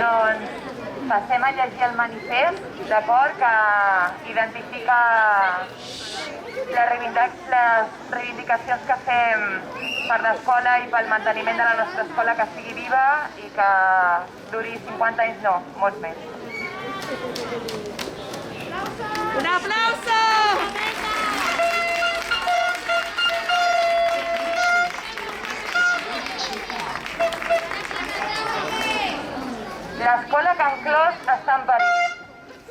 Doncs passem a llegir el manifest, d'acord, que identifica les reivindicacions que fem per l'escola i pel manteniment de la nostra escola, que sigui viva i que duri 50 anys, no, molts més. ¡Un aplauso! L'escola Can Clos està en perill.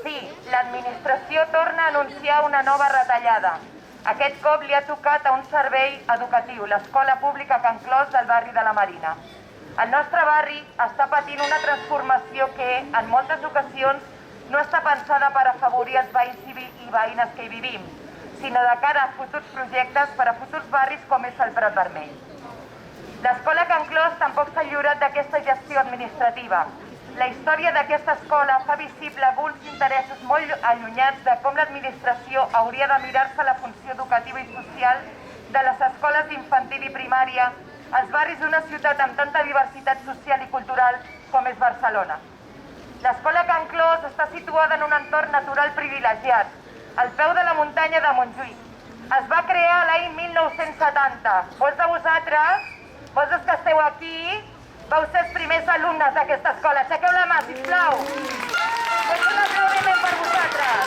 Sí, l'administració torna a anunciar una nova retallada. Aquest cop li ha tocat a un servei educatiu, l'escola pública Can Clos del barri de la Marina. El nostre barri està patint una transformació que, en moltes ocasions, no està pensada per afavorir els veïns i veïnes que hi vivim, sinó de cara a futurs projectes per a futurs barris com és el Prat Vermell. L'escola Can Clos tampoc s'ha lliurat d'aquesta gestió administrativa. La història d'aquesta escola fa visible alguns interessos molt allunyats de com l'administració hauria de mirar-se la funció educativa i social de les escoles d'infantil i primària als barris d'una ciutat amb tanta diversitat social i cultural com és Barcelona. L'escola Can Clos està situada en un entorn natural privilegiat, al peu de la muntanya de Montjuïc. Es va crear l'any 1970. Molts de vosaltres, molts dels que esteu aquí, vau ser els primers alumnes d'aquesta escola. Aixequeu la mà, sisplau. Fes un aplaudiment per vosaltres.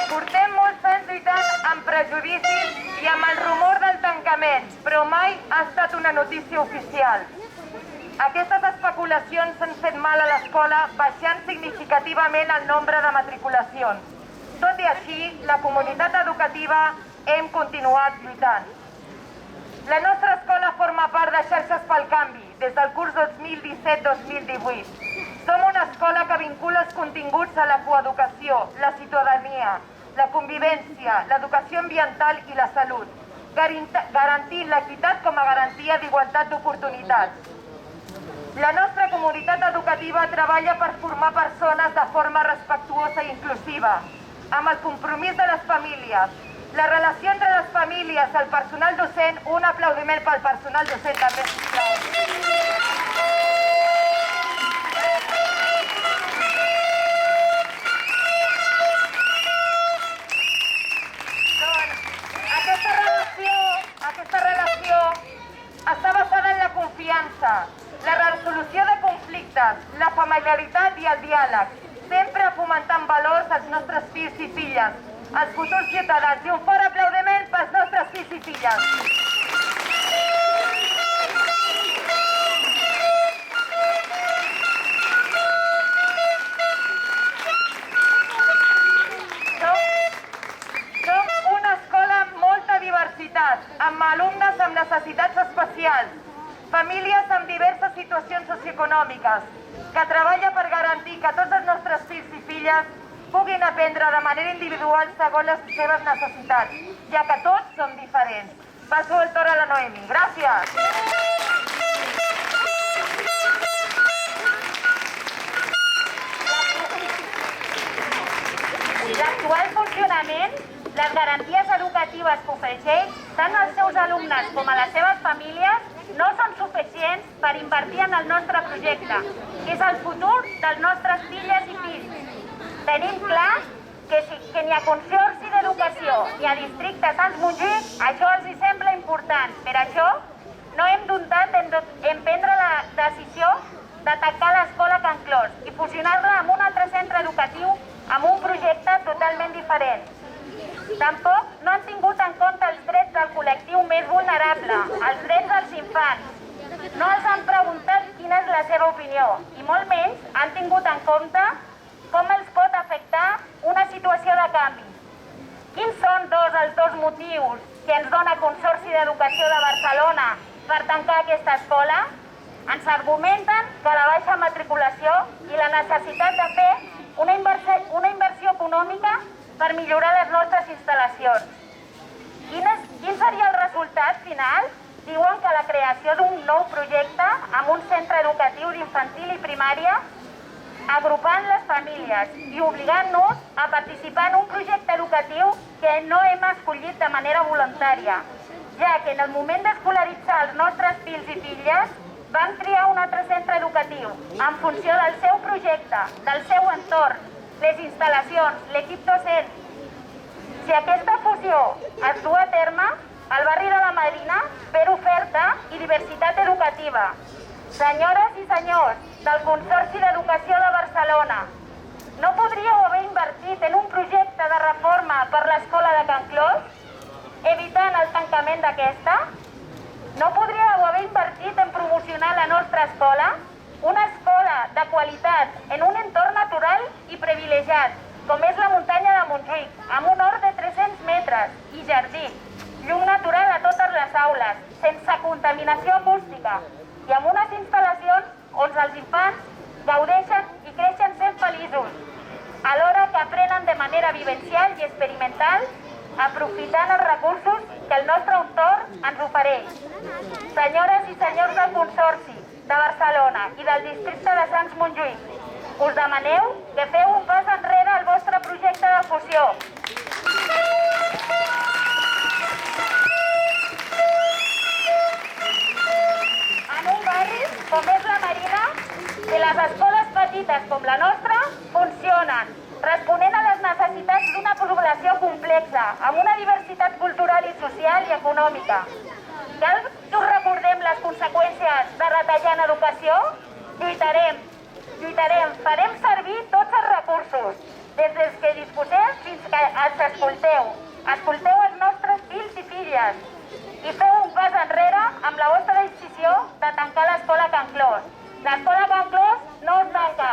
Portem molts anys lluitant amb prejudicis i amb el rumor del tancament, però mai ha estat una notícia oficial. Aquestes especulacions han fet mal a l'escola, baixant significativament el nombre de matriculacions. Tot i així, la comunitat educativa hem continuat lluitant. La nostra escola forma part de Xarxes pel Canvi des del curs 2017-2018. Som una escola que vincula els continguts a la coeducació, la ciutadania, la convivència, l'educació ambiental i la salut, garantint l'equitat com a garantia d'igualtat d'oportunitats. La nostra comunitat educativa treballa per formar persones de forma respectuosa i inclusiva, amb el compromís de les famílies, la relació entre les famílies, el personal docent, un aplaudiment pel personal docent també, sisplau. Doncs aquesta relació està basada en la confiança, la resolució de conflictes, la familiaritat i el diàleg, sempre fomentant valors als nostres fills i filles, als futurs ciutadans. I un fort aplaudiment pels nostres fills i filles. Som una escola amb molta diversitat, amb alumnes amb necessitats especials, famílies amb diverses situacions socioeconòmiques, que treballa per garantir que tots els nostres fills i filles puguin aprendre de manera individual segons les seves necessitats, ja que tots som diferents. Passo el torn a la Noemi. Gràcies! L'actual funcionament, les garanties educatives que ofereix tant als seus alumnes com a les seves famílies no són suficients per invertir en el nostre projecte, que és el futur dels nostres filles i fills. Tenim clar que ni a Consorci d'Educació ni a Districte Sants Montjuïc això els hi sembla important. Per això no hem dubtat en prendre la decisió de tancar l'escola Can Clos i fusionar-la amb un altre centre educatiu amb un projecte totalment diferent. Tampoc no han tingut en compte els drets del col·lectiu més vulnerable, els drets dels infants. No els han preguntat quina és la seva opinió i molt menys han tingut en compte com els pot afectar una situació de canvi. Quins són els dos motius que ens dona Consorci d'Educació de Barcelona per tancar aquesta escola? Ens argumenten que la baixa matriculació i la necessitat de fer una inversió econòmica per millorar les nostres instal·lacions. Quin seria el resultat final? Diuen que la creació d'un nou projecte amb un centre educatiu d'infantil i primària, agrupant les famílies i obligant-nos a participar en un projecte educatiu que no hem escollit de manera voluntària. ja que en el moment d'escolaritzar els nostres fills i filles van triar un altre centre educatiu en funció del seu projecte, del seu entorn, les instal·lacions, l'equip docent. Si aquesta fusió es du a terme, el barri de la Marina perd oferta i diversitat educativa. Senyores i senyors del Consorci d'Educació de Barcelona, no podríeu haver invertit en un projecte de reforma per l'escola de Can Clos, evitant el tancament d'aquesta? No podríeu haver invertit en promocionar la nostra escola? Una escola de qualitat en un entorn natural i privilegiat, com és la muntanya de Montjuïc, amb un hort de 300 metres i jardí, llum natural a totes les aules, sense contaminació acústica i amb unes instal·lacions on els infants gaudeixen i creixen sent feliços, alhora que aprenen de manera vivencial i experimental, aprofitant els recursos que el nostre entorn ens ofereix. Senyores i senyors del Consorci de Barcelona i del districte de Sants Montjuïc, us demaneu que feu un pas enrere al vostre projecte de fusió. En un barri com és la Marina, que les escoles petites com la nostra funcionen, responent a les necessitats d'una població complexa, amb una diversitat cultural i social i econòmica. Cal que us recordem les conseqüències de retallar en educació? Lluitarem, farem servir tots els recursos, des dels que disposem fins que els escolteu. Escolteu els nostres fills i filles i feu un pas enrere amb la vostra decisió de tancar l'escola Can Clos. L'escola Can Clos no es tanca.